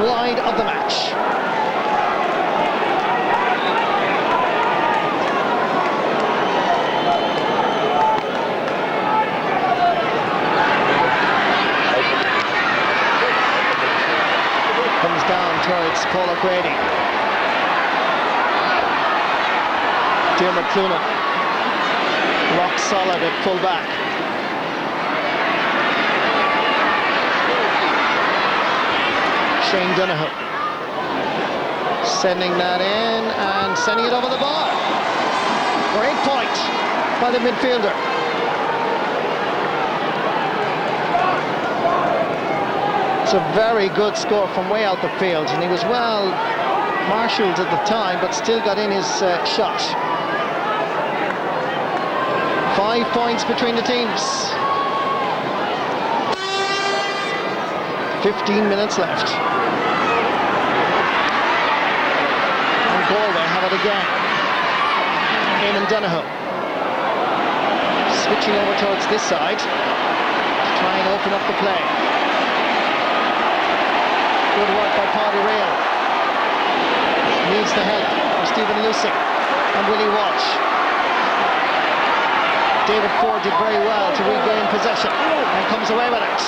wide of the match. Comes down towards Paul O'Grady. Diarmuid Cloonan, rock solid at full back. Shane Donoghue sending that in and sending it over the bar. Great point by the midfielder. It's a very good score from way out the field, and he was well marshalled at the time, but still got in his shot. 5 points between the teams. 15 minutes left. And Galway have it again. Eamon Donoghue switching over towards this side to try and open up the play. Good work by Paddy Real. Needs the help of Stephen Lucy and Willie Walsh. David Ford did very well to regain possession and comes away with it.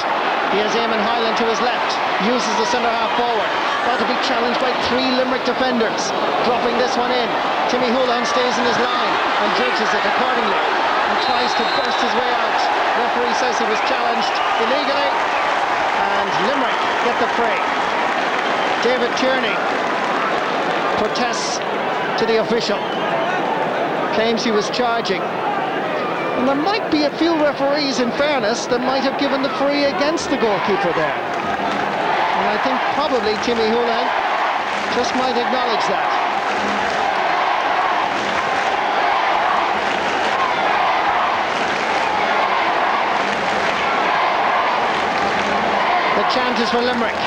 He has Eamon Hyland to his left, uses the centre half forward. About to be challenged by 3 Limerick defenders. Dropping this one in. Timmy Houlihan stays in his line and judges it accordingly and tries to burst his way out. Referee says he was challenged illegally and Limerick get the free. David Tierney protests to the official, claims he was charging. And there might be a few referees, in fairness, that might have given the free against the goalkeeper there. And I think probably Timmy Houlihan just might acknowledge that. The chant is for Limerick.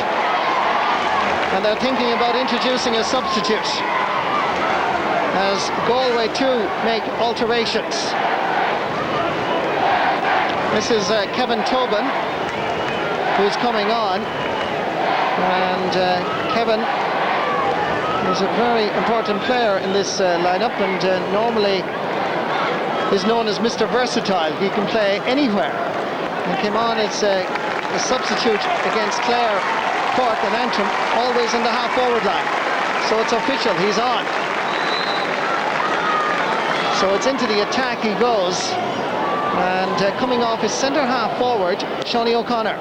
And they're thinking about introducing a substitute as Galway too make alterations. This is Kevin Tobin who's coming on, and Kevin is a very important player in this lineup, and normally is known as Mr. Versatile. He can play anywhere. He came on as a substitute against Clare, Cork and Antrim, always in the half-forward line. So it's official, he's on. So it's into the attack he goes. And coming off his centre half forward, Seanie O'Connor.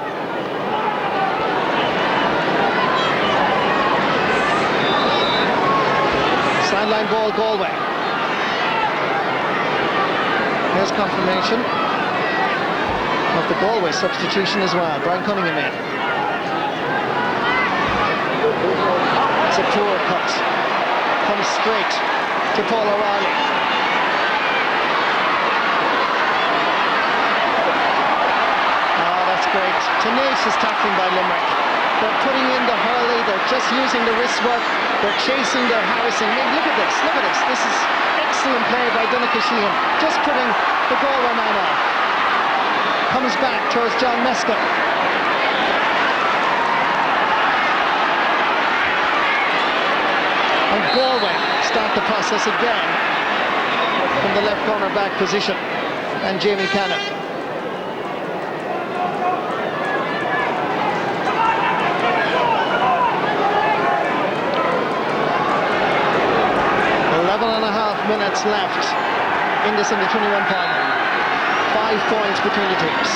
Sideline ball, Galway. There's confirmation of the Galway substitution as well. Brian Cunningham in. It's a poor cut. Comes straight to Paul O'Reilly. Great, tenacious tackling by Limerick. They're putting in the hurley, they're just using the wrist work, they're chasing, they're harassing. Look at this, look at this. This is excellent play by Donnacha Sheehan, just putting the Galway man off. Comes back towards John Meskin. And Galway start the process again from the left corner back position. And Jamie Cannon. 11.5 minutes left in this U21 final. 5 points between the teams.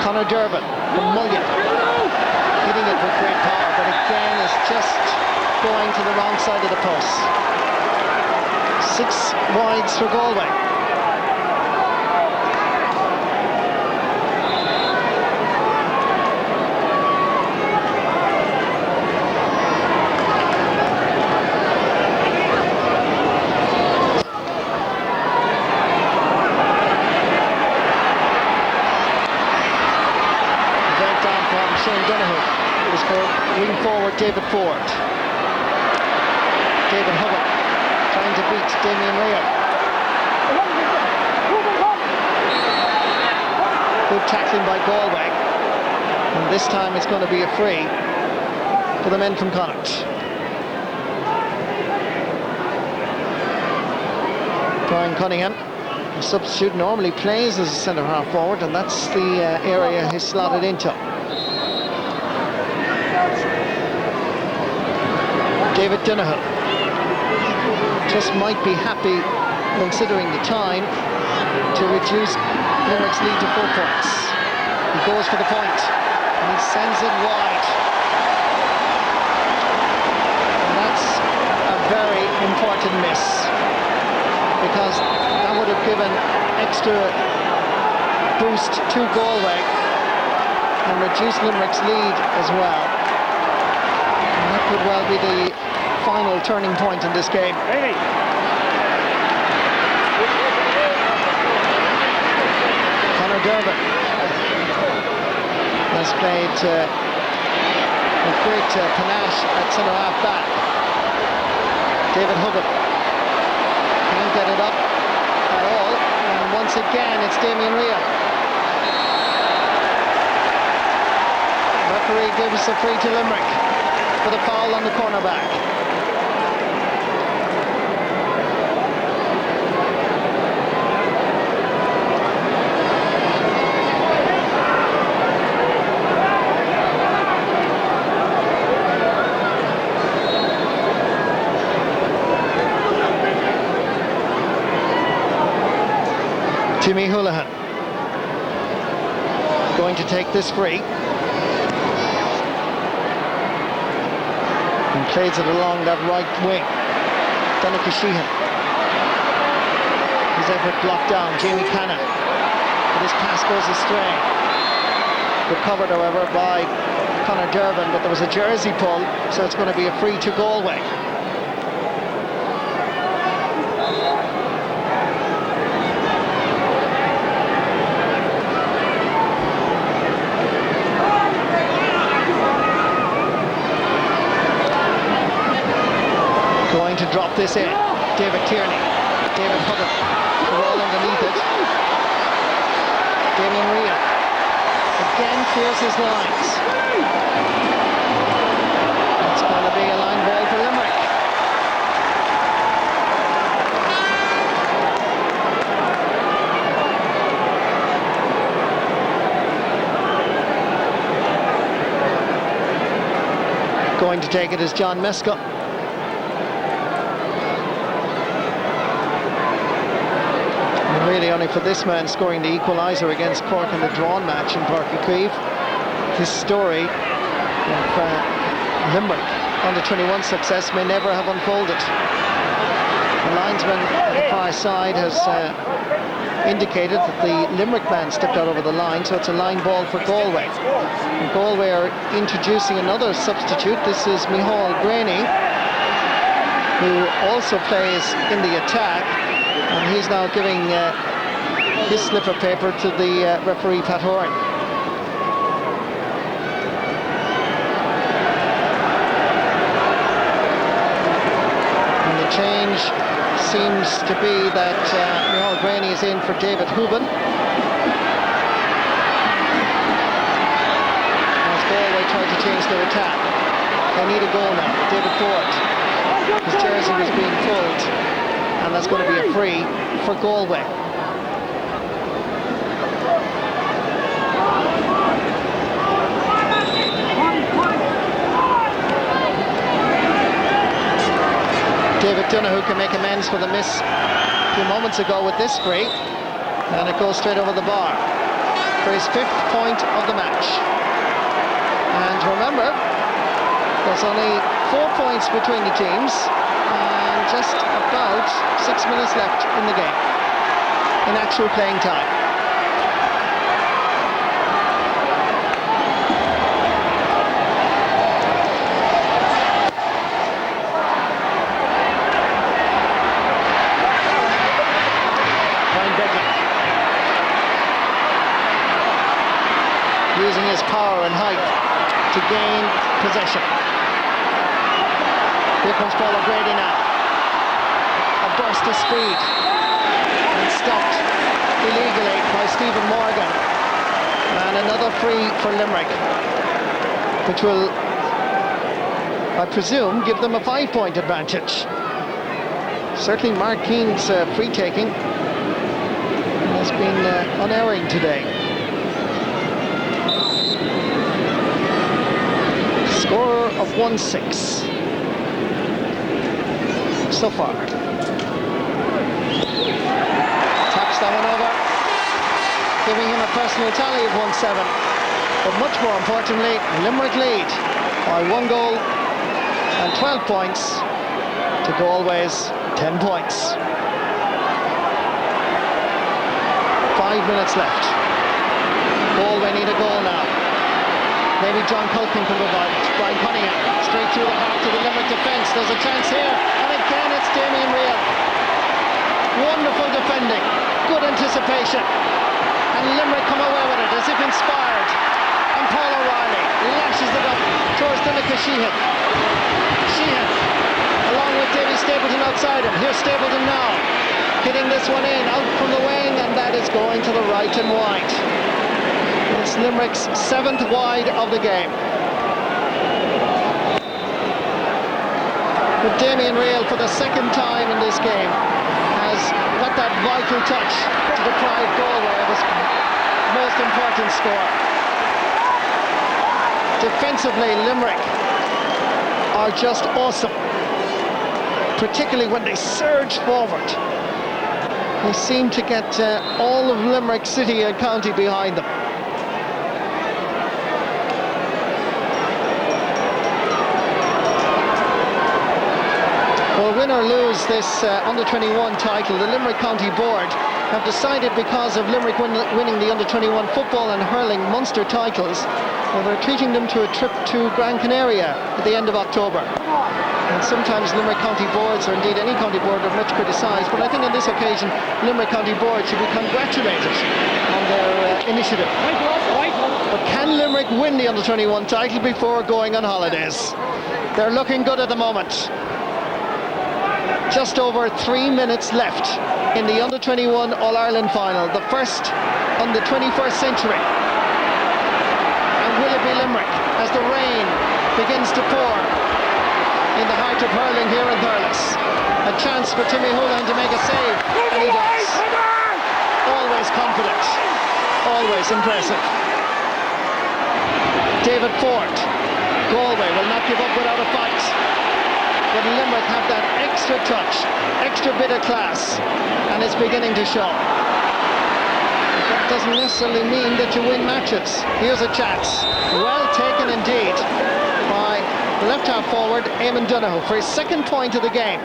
Conor Durbin from Mullion, hitting it with great power, but again is just going to the wrong side of the post. 6 wides for Galway. Wing forward David Ford. David Hubbard trying to beat Damien Rea. Good tackling by Galway. And this time it's going to be a free for the men from Connacht. Brian Cunningham, a substitute, normally plays as a centre-half forward, and that's the area he's slotted into. David Donoghue just might be happy, considering the time, to reduce Limerick's lead to 4 points. He goes for the point, and he sends it wide. And that's a very important miss, because that would have given extra boost to Galway and reduced Limerick's lead as well. And that could well be the final turning point in this game. Conor Durban has played with great panache at centre-half back. David Hubban can't get it up at all, and once again it's Damien Rea. Referee gives a free to Limerick for the foul on the cornerback. Jimmy Houlihan going to take this free. And plays it along that right wing. Donnacha Sheehan. His effort blocked down. Jamie Cannon. But his pass goes astray. Recovered, however, by Conor Durban, but there was a jersey pull, so it's going to be a free to Galway. Going to drop this in. David Tierney. David Hubban. The roll underneath it. Damien Rea. Again clears his lines. It's going to be a line ball for Limerick. Going to take it is John Mesco. Really only for this man scoring the equaliser against Cork in the drawn match in Páirc Uí Chaoimh. His story of Limerick under-21 success may never have unfolded. The linesman at the far side has indicated that the Limerick man stepped out over the line, so it's a line ball for Galway. And Galway are introducing another substitute. This is Micheál Graney, who also plays in the attack. And he's now giving his slip of paper to the referee, Pat Horan. And the change seems to be that Micheál Graney is in for David Hubban. As Galway tried to change their attack. They need a goal now. David Ford. His jersey was being pulled. And that's going to be a free for Galway. David Donoghue can make amends for the miss a few moments ago with this free, and it goes straight over the bar for his 5th point of the match. And remember, there's only 4 points between the teams. Just about 6 minutes left in the game, in actual playing time. Ryan Begley using his power and height to gain possession. Here comes Paul O'Grady now. A burst of speed and stopped illegally by Stephen Morgan. And another free for Limerick, which will, I presume, give them a 5-point advantage. Certainly Mark Keane's free-taking has been unerring today. Score of 1-6 so far. Taps that one over, giving him a personal tally of 1-7. But much more importantly, Limerick lead by 1 goal and 12 points to Galway's 10 points. 5 minutes left. Galway need a goal now. Maybe John Culkin can provide it. Brian Cunningham straight through the heart to the Limerick defence. There's a chance here, and again it's Damien Real. Wonderful defending, good anticipation, and Limerick come away with it as if inspired. And Paul O'Reilly lashes it up towards Donica Sheehan. Sheehan, along with Davy Stapleton outside him. Here's Stapleton now, hitting this one in, out from the wing, and that is going to the right and wide. It's Limerick's 7th wide of the game. But Damien Real, for the 2nd time in this game, has got that vital touch to deprive Galway of his most important score. Defensively, Limerick are just awesome, particularly when they surge forward. They seem to get all of Limerick City and County behind them. Well, win or lose this under-21 title, the Limerick County Board have decided, because of Limerick winning the under-21 football and hurling Munster titles, well, they're treating them to a trip to Gran Canaria at the end of October. And sometimes Limerick County boards, or indeed any county board, are much criticised, but I think on this occasion Limerick County Board should be congratulated on their initiative. But can Limerick win the under-21 title before going on holidays? They're looking good at the moment. Just over 3 minutes left in the under-21 All-Ireland final, the first on the 21st century. And will it be Limerick as the rain begins to pour in the heart of hurling here in Thurles? A chance for Timmy Houlihan to make a save, and he does. Always confident, always impressive. David Ford, Galway will not give up without a fight. But Limerick have that extra touch, extra bit of class, and it's beginning to show. That doesn't necessarily mean that you win matches. Here's a chance, well taken indeed, by the left half forward, Eamon Donoghue, for his 2nd point of the game.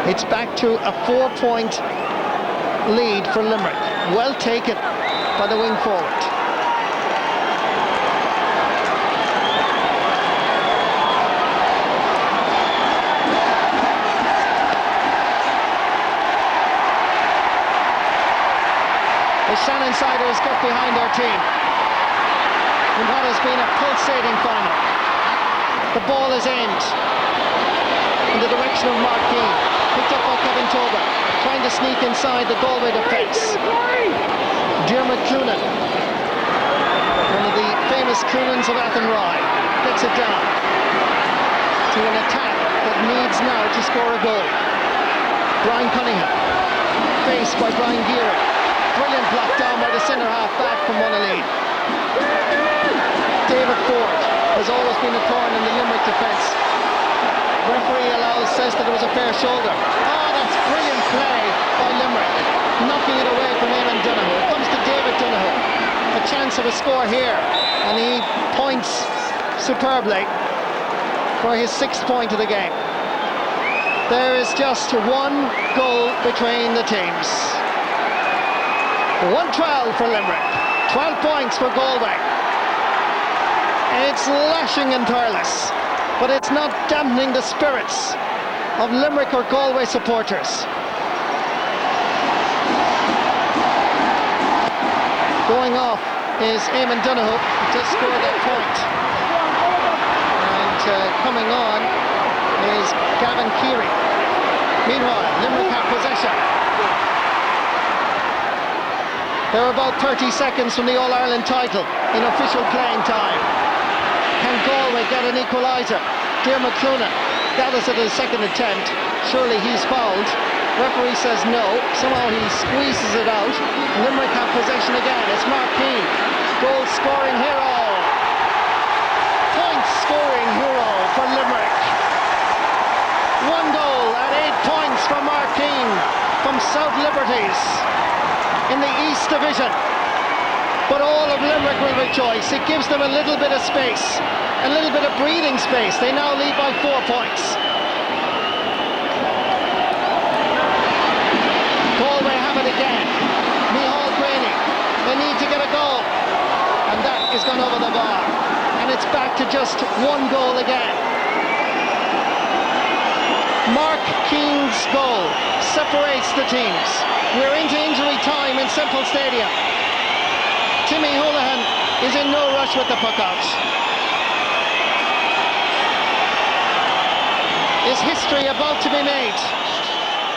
It's back to a 4-point lead for Limerick. Well taken by the wing forward. The Shannon Siders get behind their team in what has been a pulsating final. The ball is aimed in the direction of Mark Keane, picked up by Kevin Toba, trying to sneak inside the Galway defence. Diarmuid Cloonan, one of the famous Cloonans of Athenry, gets it down to an attack that needs now to score a goal. Brian Cunningham, faced by Brian Geary. Brilliant block down by the centre half back from Monaghan. David Ford has always been a thorn in the Limerick defence. Referee says that it was a fair shoulder. Oh, that's brilliant play by Limerick, knocking it away from Eamon Donoghue. It comes to David Donoghue. A chance of a score here, and he points superbly for his 6th point of the game. There is just 1 goal between the teams. 1-12 for Limerick, 12 points for Galway. It's lashing in Thurles, but it's not dampening the spirits of Limerick or Galway supporters. Going off is Eamon Donoghue to score that point. And coming on is Gavin Keary. Meanwhile, Limerick have possession. They're about 30 seconds from the All-Ireland title in official playing time. Can Galway get an equaliser? Diarmuid Clooney got us at his second attempt. Surely he's fouled. Referee says no. Somehow he squeezes it out. Limerick have possession again. It's Mark Keane, goal scoring hero. Point scoring hero for Limerick. 1 goal and 8 points for Mark Keane from South Liberties in the East Division. But all of Limerick will rejoice. It gives them a little bit of space, a little bit of breathing space. They now lead by 4 points. Galway have it again. Micheál Graney. They need to get a goal. And that is gone over the bar. And it's back to just 1 goal again. Mark Keane's goal separates the teams. We're into injury time in Semple Stadium. Timmy Houlihan is in no rush with the puck out. Is history about to be made?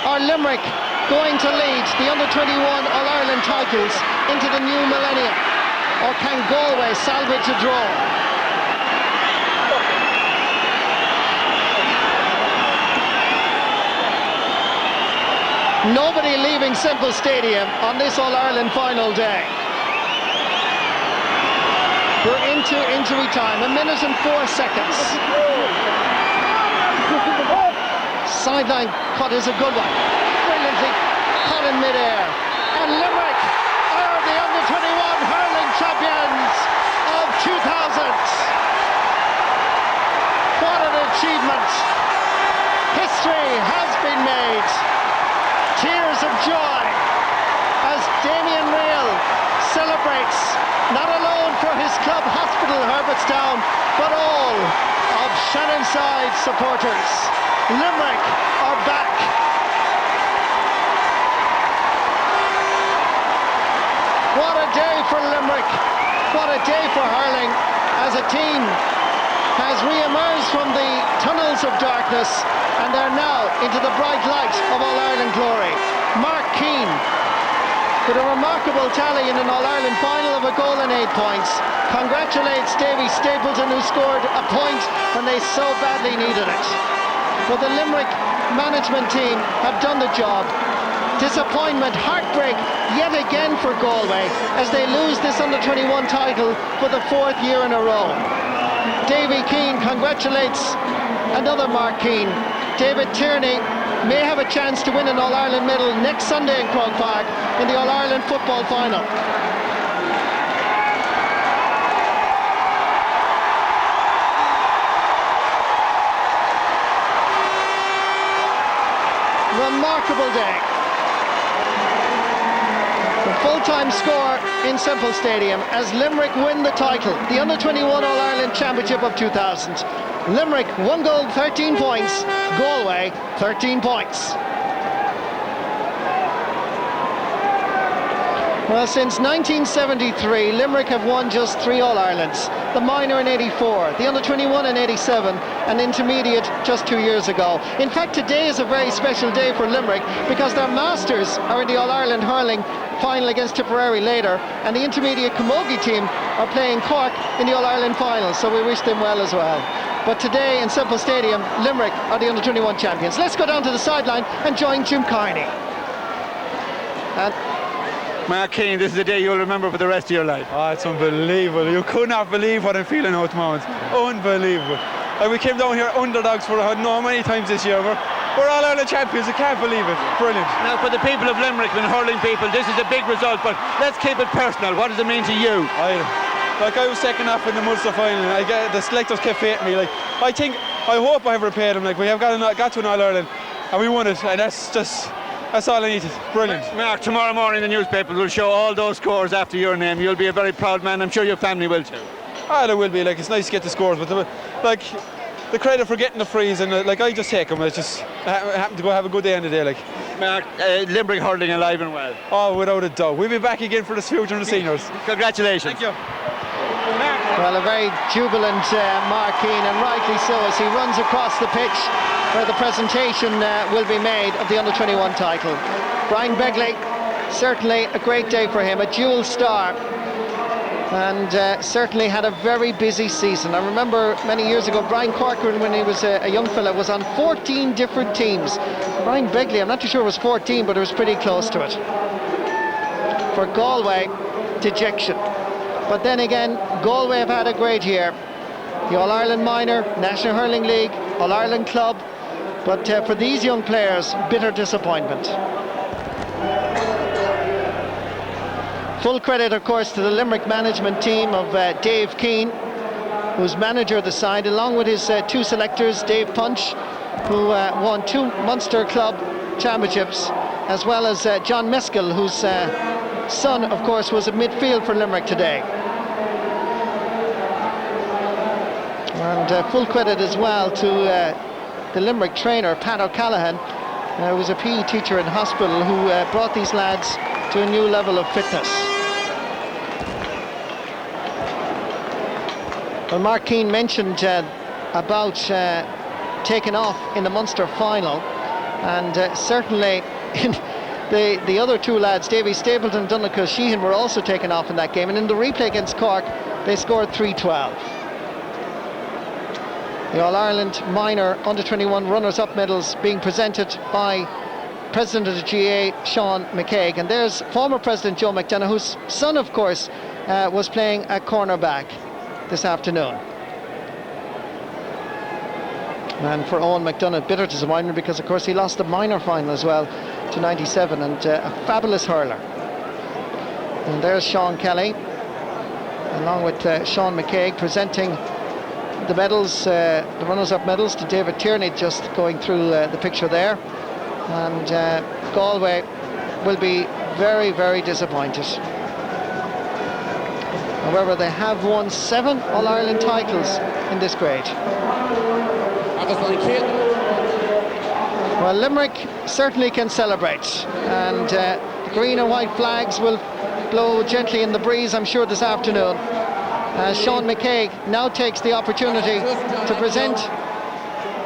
Are Limerick going to lead the under-21 All-Ireland titles into the new millennium? Or can Galway salvage a draw? Nobody leaving Semple Stadium on this All-Ireland final day. We're into injury time, 1 minute and 4 seconds. Sideline cut is a good one. Brilliantly cut in midair. And Limerick are the under-21 hurling champions of 2000. What an achievement. History has been made. Tears of joy as Damien Real celebrates, not alone for his club hospital Herbertstown, but all of Shannonside supporters. Limerick are back. What a day for Limerick. What a day for hurling as a team has re-emerged from the tunnels of darkness and they're now into the bright light of All-Ireland glory. Mark Keane with a remarkable tally in an All-Ireland final of 1 goal and 8 points. Congratulates Davy Stapleton, who scored a point when they so badly needed it. But the Limerick management team have done the job. Disappointment, heartbreak yet again for Galway as they lose this under-21 title for the 4th year in a row. Davy Keane congratulates another Mark Keane. David Tierney may have a chance to win an All-Ireland medal next Sunday in Croke Park in the All-Ireland football final. Remarkable day. The full-time score in Semple Stadium as Limerick win the title, the Under-21 All-Ireland Championship of 2000. Limerick 1 goal, 13 points. Galway 13 points. Well, since 1973, Limerick have won just 3 All-Irelands. The minor in 84, the under-21 in 87, and intermediate just 2 years ago. In fact, today is a very special day for Limerick because their masters are in the All-Ireland hurling final against Tipperary later, and the intermediate camogie team are playing Cork in the All-Ireland final, so we wish them well as well. But today in Semple Stadium, Limerick are the under-21 champions. Let's go down to the sideline and join Jim Carney. Mark Keane, this is a day you'll remember for the rest of your life. Oh, it's unbelievable. You could not believe what I'm feeling now at the moment. Unbelievable. Like, we came down here underdogs for many times this year. We're All-Ireland champions. I can't believe it. Brilliant. Now, for the people of Limerick and hurling people, this is a big result, but let's keep it personal. What does it mean to you? I was second off in the Munster final. The selectors kept fating me. I hope I have repaid them. We have got to an All-Ireland, and we won it, and that's all I needed. Brilliant. Mark, tomorrow morning the newspapers will show all those scores after your name. You'll be a very proud man. I'm sure your family will too. There will be. It's nice to get the scores, but the credit for getting the frees, and I just take them. I happen to go have a good day on the day. Mark, Limerick hurling alive and well. Oh, without a doubt. We'll be back again for the future and the seniors. Congratulations. Thank you. Well, a very jubilant Mark Keane, and rightly so, as he runs across the pitch where the presentation will be made of the under-21 title. Brian Begley certainly a great day for him, a dual star, and certainly had a very busy season. I remember many years ago, Brian Corcoran, when he was a young fella, was on 14 different teams. Brian Begley, I'm not too sure it was 14, but it was pretty close to it. For Galway, dejection. But then again, Galway have had a great year. The All-Ireland Minor, National Hurling League, All-Ireland Club. But for these young players, bitter disappointment. Full credit, of course, to the Limerick management team of Dave Keane, who's manager of the side, along with his two selectors, Dave Punch, who won 2 Munster Club championships, as well as John Meskel, whose son, of course, was at midfield for Limerick today. And full credit as well to the Limerick trainer, Pat O'Callaghan, who was a PE teacher in hospital, who brought these lads to a new level of fitness. Well, Mark Keane mentioned about taking off in the Munster final, and certainly the other two lads, Davy Stapleton and Donncha Sheehan, were also taken off in that game, and in the replay against Cork they scored 3-12. The All-Ireland Minor Under-21 runners-up medals being presented by President of the GA, Sean McCaig, and there's former President Joe McDonough, whose son, of course, was playing at cornerback this afternoon. And for Owen McDonough, bitter disappointment, because of course he lost the minor final as well to 97, and a fabulous hurler. And there's Sean Kelly along with Sean McCaig presenting the medals, the runners-up medals, to David Tierney, just going through the picture there. And Galway will be very, very disappointed. However, they have won 7 All-Ireland titles in this grade. Well, Limerick certainly can celebrate, and the green and white flags will blow gently in the breeze, I'm sure, this afternoon. Sean McCaig now takes the opportunity to present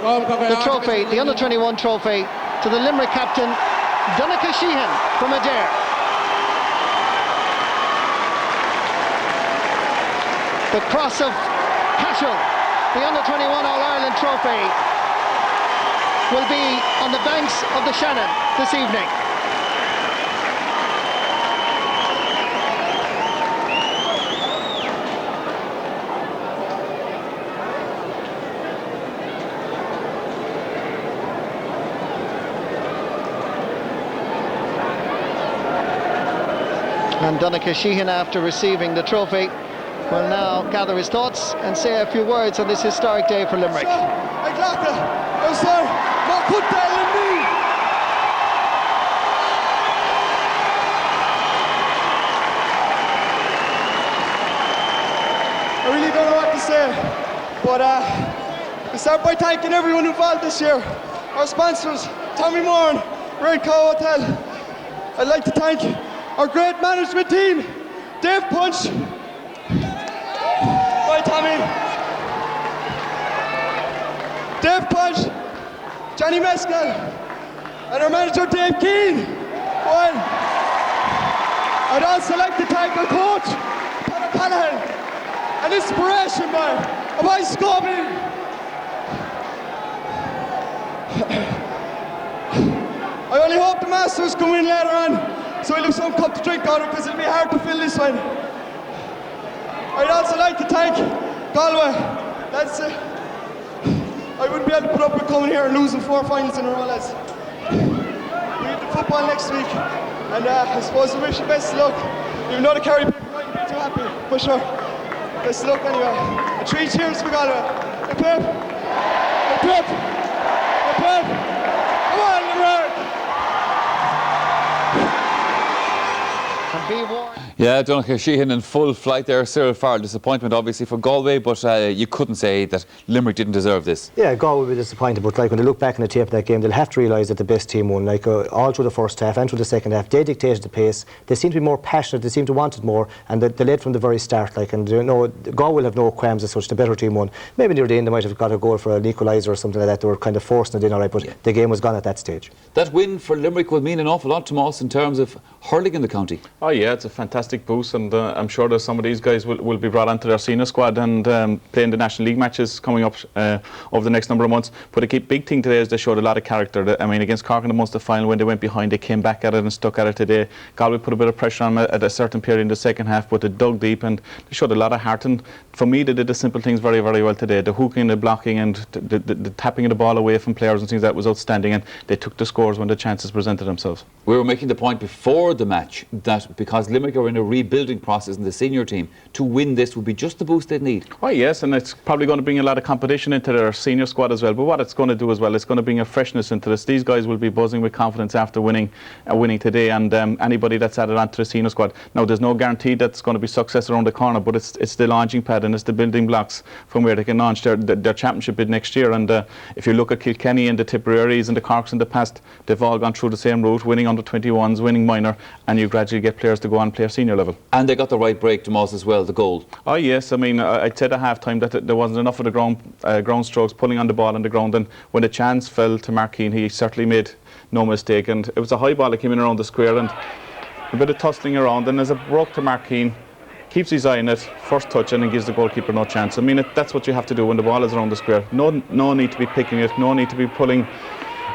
the trophy, the Under-21 trophy, to the Limerick captain, Donncha Sheehan from Adair. The Cross of Cashel, the Under-21 All-Ireland trophy, will be on the banks of the Shannon this evening. And Donncha Sheehan, after receiving the trophy, will now gather his thoughts and say a few words on this historic day for Limerick. I really don't know what to say, but I start by thanking everyone involved this year. Our sponsors, Tommy Moore, Red Cow Hotel. I'd like to thank our great management team, Dave Punch. Bye, Tommy. Dave Punch, Johnny Mescal, and our manager, Dave Keane. Well, I'd also like to thank our coach, Pat O'Callaghan, and inspiration by Scobie. I only hope the Masters come in later on, so we'll have some cup to drink out of, because it'll be hard to fill this one. I'd also like to thank Galway. That's I wouldn't be able to put up with coming here and losing 4 finals in a row, lads. We have the football next week, and I suppose I wish you best of luck. Even though the Kerry people mightn't be too happy, but sure, best of luck anyway. And 3 cheers for Galway. Hip hip! Hip hip! Hip hip! Come on, Limerick! And be warned. Yeah, Donnacha Sheehan in full flight there. Cyril Farrell, disappointment obviously for Galway, but you couldn't say that Limerick didn't deserve this. Yeah, Galway will be disappointed, but like when they look back on the tape of that game, they'll have to realise that the best team won. Like all through the first half and through the second half, they dictated the pace. They seem to be more passionate. They seem to want it more, and they led from the very start. Like, and you know, Galway will have no qualms as such. The better team won. Maybe near the end they might have got a goal for an equaliser or something like that. They were kind of forcing it in, alright, but the game was gone at that stage. That win for Limerick will mean an awful lot to us in terms of hurling in the county. Oh yeah, it's a fantastic boost, and I'm sure that some of these guys will be brought onto their senior squad and playing the National League matches coming up over the next number of months. But the big thing today is they showed a lot of character. I mean, against Cork in the Munster final, when they went behind, they came back at it and stuck at it today. Galway put a bit of pressure on them at a certain period in the second half, but they dug deep and they showed a lot of heart. And for me, they did the simple things very, very well today. The hooking, the blocking, and the tapping of the ball away from players and things, that was outstanding. And they took the scores when the chances presented themselves. We were making the point before the match that because Limerick are in a rebuilding process in the senior team, to win this would be just the boost they'd need. Oh yes, and it's probably going to bring a lot of competition into their senior squad as well. But what it's going to do as well, it's going to bring a freshness into this. These guys will be buzzing with confidence after winning today, and anybody that's added onto the senior squad. Now, there's no guarantee that's going to be success around the corner, but it's the launching pad and it's the building blocks from where they can launch their championship bid next year. And if you look at Kilkenny and the Tipperaries and the Corks in the past, they've all gone through the same route, winning under 21s, winning minor, and you gradually get players to go on and play senior level. And they got the right break to Moss as well, the goal. Oh yes, I mean, I'd said at half time that there wasn't enough of the ground strokes pulling on the ball on the ground, and when the chance fell to Mark Keane, he certainly made no mistake, and it was a high ball that came in around the square and a bit of tussling around, and as it broke to Mark Keane, keeps his eye on it, first touch, and then gives the goalkeeper no chance. I mean, that's what you have to do when the ball is around the square. No need to be picking it, no need to be pulling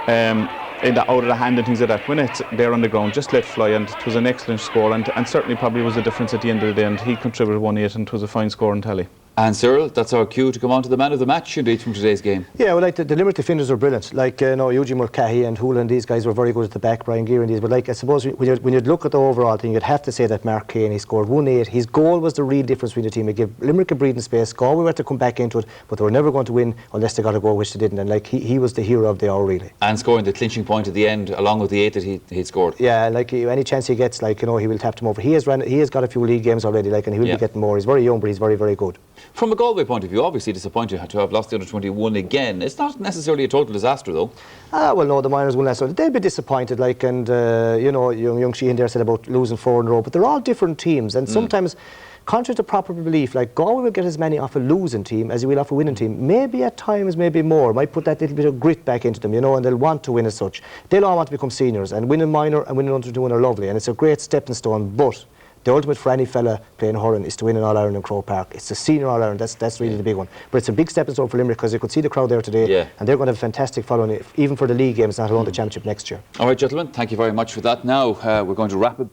out of the hand and things like that. When it's there on the ground, just let fly, and it was an excellent score, and certainly probably was the difference at the end of the day, and he contributed 1-8, and it was a fine score and tally. And Cyril, that's our cue to come on to the man of the match indeed from today's game. Yeah, well, like the Limerick defenders are brilliant. Like Eugene Mulcahy and Hurling, these guys were very good at the back. Brian Gear and these, but like I suppose when you look at the overall thing, you'd have to say that Mark Keane, he scored 1-8. His goal was the real difference between the team. It gave Limerick a breathing space. Galway had to come back into it, but they were never going to win unless they got a goal, which they didn't. And like he was the hero of the hour, really. And scoring the clinching point at the end, along with the 8 that he'd scored. Yeah, like any chance he gets, like he will tap them over. He has got a few league games already, like, and he will be getting more. He's very young, but he's very, very good. From a Galway point of view, obviously disappointed to have lost the under-21 again. It's not necessarily a total disaster, though. Well, no, the minors won last night. They'll be disappointed, like, and young Sheehan there said about losing 4 in a row, but they're all different teams, and sometimes, contrary to popular belief, like Galway will get as many off a losing team as he will off a winning team. Maybe at times, maybe more. Might put that little bit of grit back into them, and they'll want to win as such. They'll all want to become seniors, and winning minor and winning under-21 are lovely, and it's a great stepping stone, but the ultimate for any fella playing hurling is to win an All-Ireland in Croke Park. It's the senior All-Ireland, that's really the big one. But it's a big stepping stone for Limerick, because you could see the crowd there today, and they're going to have a fantastic following, even for the league games, not alone the championship next year. All right, gentlemen, thank you very much for that. Now we're going to wrap it.